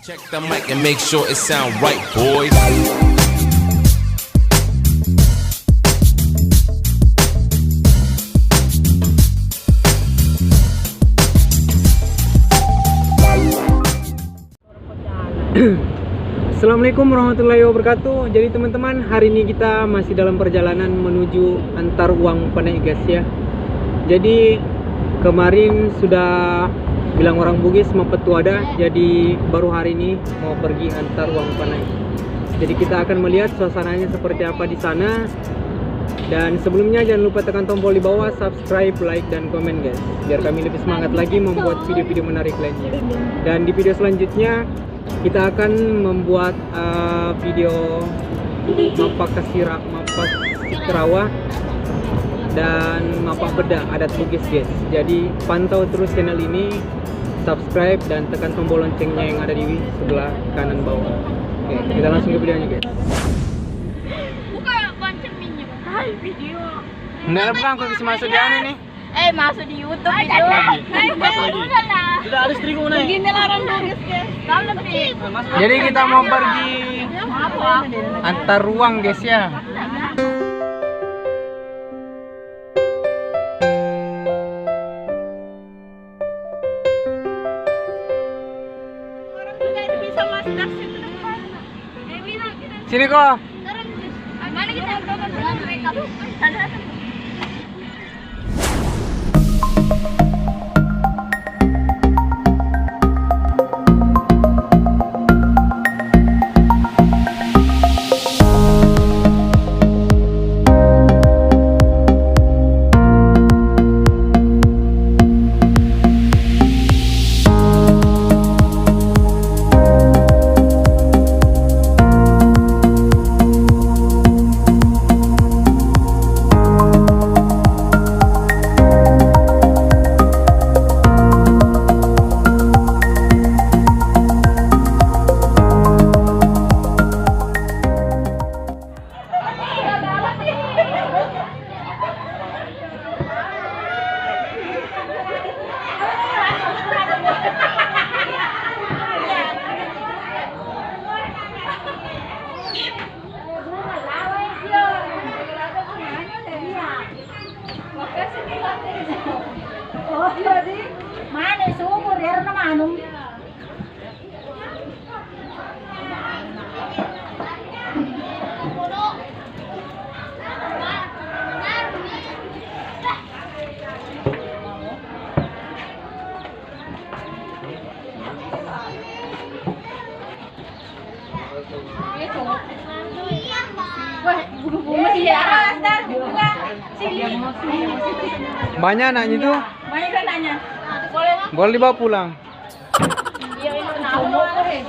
Check the mic and make sure it sound right, boys. Assalamualaikum warahmatullahi wabarakatuh. Jadi teman-teman, hari ini kita masih dalam perjalanan menuju Antarwang Panai guys ya. Jadi kemarin sudah bilang orang Bugis mau petuada, jadi baru hari ini mau pergi Antarwang Panai. Jadi kita akan melihat suasananya seperti apa di sana. Dan sebelumnya jangan lupa tekan tombol di bawah, subscribe, like, dan komen guys, biar kami lebih semangat lagi membuat video-video menarik lainnya. Dan di video selanjutnya kita akan membuat video Mapak Kasirawa dan Mapak Beda adat Bugis guys. Jadi pantau terus channel ini, subscribe dan tekan tombol loncengnya yang ada di sebelah kanan bawah. Oke, kita langsung ke videonya guys. Video. Enggak, bukan aku bisa masuk di anu nih. Masuk di YouTube video. Sudah ada string una. Begini larang Bugis guys. Kalau lebih. Jadi kita mau pergi Antarwang guys ya. Orang juga itu bisa masuk taksi ke depan. Sini kok. Mana kita tonton dengan mereka? Sana. Oh, jadi mana sumur ya nama anu? Banyak anaknya itu. Banyak kan nanya. Boleh dibawa pulang. Iya itu naon boleh.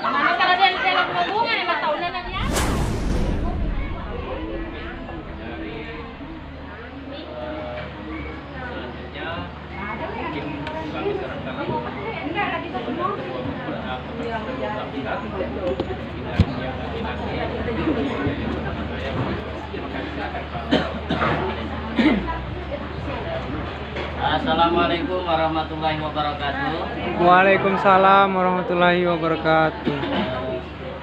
Mana kalau dia dalam hubungan 5 tahunan ya? Assalamualaikum warahmatullahi wabarakatuh. Waalaikumsalam warahmatullahi wabarakatuh.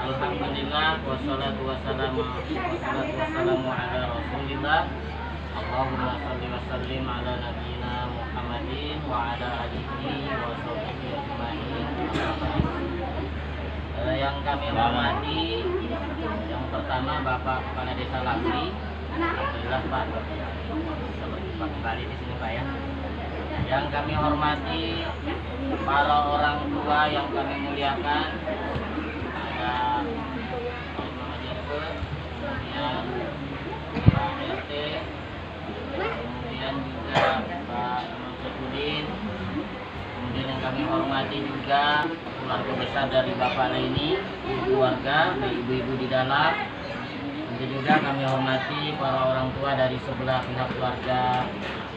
Alhamdulillah wassalatu wassalamu ala Rasulillah. Allahumma shalli wa sallim ala nabiyyina Muhammadin wa ala alihi wa sahbihi ajmain. Yang kami hormati, yang pertama Bapak Kepala Desa Lakri. Alhamdulillah Pak. Pak kembali di sini Pak ya. Yang kami hormati para orang tua yang kami muliakan, ada Mama Jennifer, kemudian Pak RT, kemudian juga Pak Mansudin, kemudian yang kami hormati juga keluarga besar dari Bapak ini, keluarga, ibu-ibu di dalam. Dan juga kami hormati para orang tua dari sebelah pihak keluarga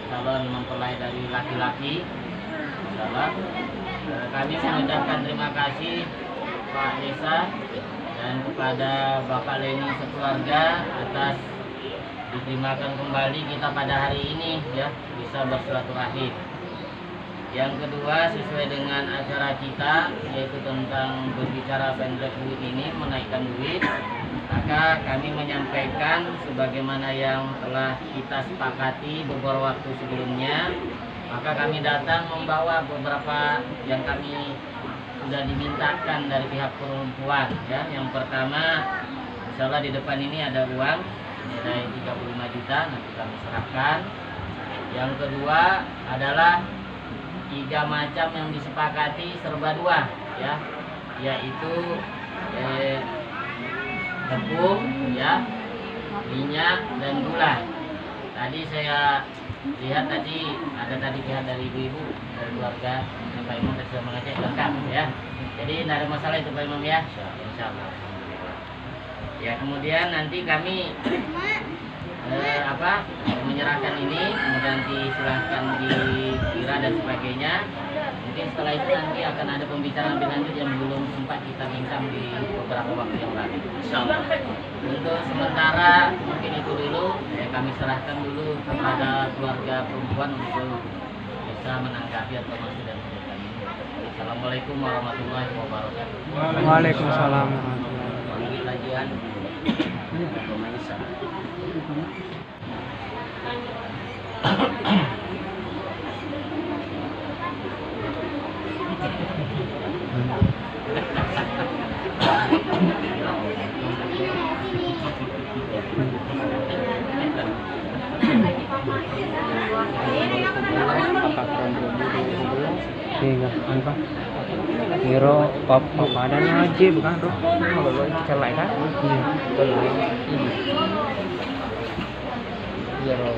calon mempelai dari laki-laki. Kami mengucapkan terima kasih Pak Desa dan kepada Bapak Leni sekeluarga atas diterimakan kembali kita pada hari ini ya, bisa bersilaturahim. Yang kedua, sesuai dengan acara kita yaitu tentang berbicara pendek duit ini, menaikkan duit, maka kami menyampaikan sebagaimana yang telah kita sepakati beberapa waktu sebelumnya. Maka kami datang membawa beberapa yang kami sudah dimintakan dari pihak perempuan ya. Yang pertama, insya Allah di depan ini ada uang nilai 35 juta, nanti kami serahkan. Yang kedua adalah 3 macam yang disepakati serba 2 ya, yaitu tepung ya, minyak dan gula. Tadi saya lihat ada pihak dari ibu-ibu dari keluarga Pak Imam sudah mengecek lengkap ya. Jadi tidak ada masalah itu Pak Imam ya, insyaallah. Ya, kemudian nanti kami menyerahkan ini, kemudian disilahkan dikira dan sebagainya. Mungkin setelah itu nanti akan ada pembicaraan lebih lanjut yang belum sempat kita bincang di beberapa waktu yang lalu. Insyaallah. Untuk sementara mungkin itu dulu, kami serahkan dulu kepada keluarga perempuan untuk bisa menanggapi atau masuk dan memberikan ini. Assalamualaikum warahmatullahi wabarakatuh. Waalaikumsalam warahmatullahi Lajian. Kiro papadan aja bukan tuh. Kalau celai kan? Iya. Kiro.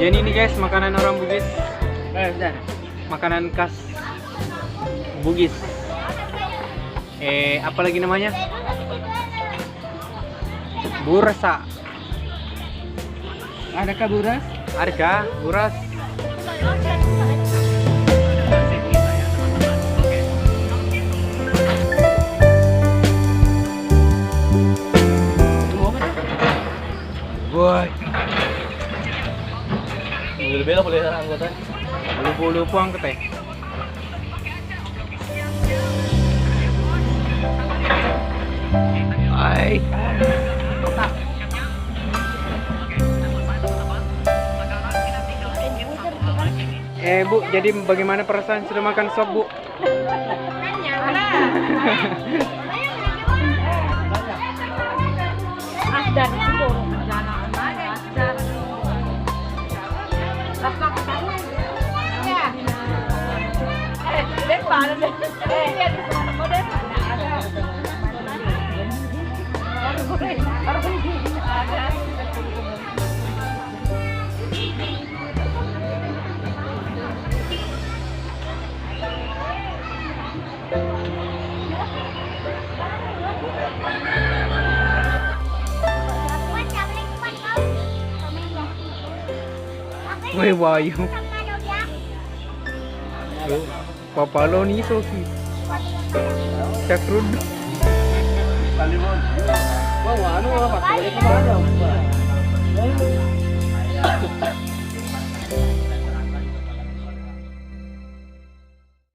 Jadi ini guys makanan orang Bugis. Makanan khas Bugis. Apa lagi namanya? Burasa. Adakah buras? Ada buras. Boy. Bela boleh anggota. Bulu-bulu puang ke teh. Ay. Bu, jadi bagaimana perasaan sudah makan sop, Bu? Asdan itu jalan asdan. Rasa ketemu. Ya. Depan deh. Ya di sana model ada. Woi, Wayu. Papa lo nih Sofi. Cakrud. Wah, anu apa? Kemana?